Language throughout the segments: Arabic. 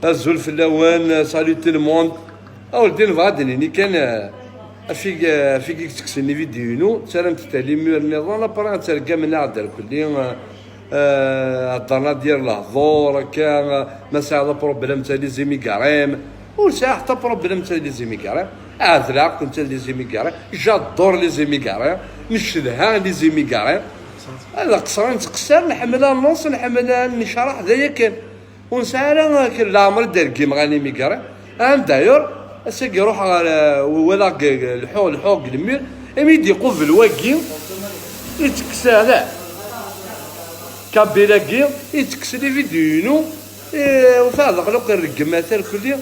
الزول في اللوان سالي تو الموند اولدي نفادني كان فيك تكسني فيديو نو ترى تالي مير نظام برا تلقى من عدل كلي الضنا ديال الهضور كان مساله بروبليم تاع لي زيميكاريم وساعه حتى بروبليم تاع لي زيميكاريم لا كنت لي زيميكاريم جادور لي زيميكاريم نشدها لي زيميكاريم هذا قصران تقصر نحملها النص نحملها نشرح ذايا كان ونسالا كان لا عمر دار كيما غاني ميكاريم دايور اساك يروح ولا الحوق المير اميد يقبل واقي يتكسى هذا كابيلاكي يتكسى لي فيديو وفاضل لو كان الرقمات كلي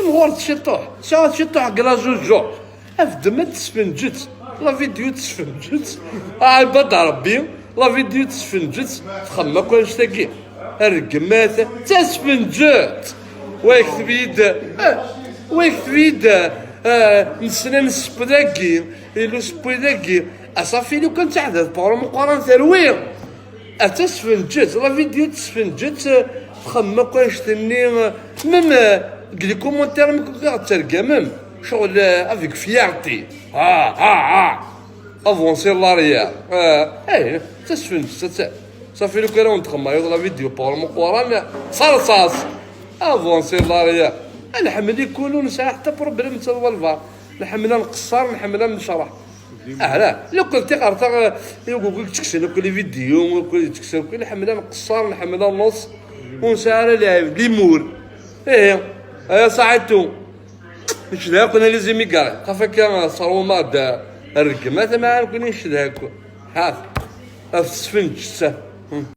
مغور تشطوح ساعات تشطوح كلا جوج افدم تسفنجت لا فيديو تسفنجت عباد ربي لا فيديو تسفنجت تخمم كلش تاكي الرقمات تسفنجت ويكتبيد نسنا نسبداكي إلو سبداكي أصافي لو كان تحدث بغرام مقارنة ثروير أتسفنجت لا فيديو تسفنجت تخمم كلش تني مم قلي كومونتير مكو ترقى مم شغل افيك فيارتي افونسي لاريير ايه تسفنجت صافي لو كان نتخمم لا فيديو بغرام مقارنة صرصاص افونسي لاريير نحمل يكونوا نساء حتى بروبليم تاع الفار نحملها نقصر نحملها نشرح لا لو كنت قرطا يقول تكسر لو كل فيديو وكل تكسر كل نحملها نقصر نحملها نص ونسال لي مور ايه صاعدتو نشدها كنا لازم يقرا خافك صاروا ماده الرقمات ما كنا نشدها هاف السفنج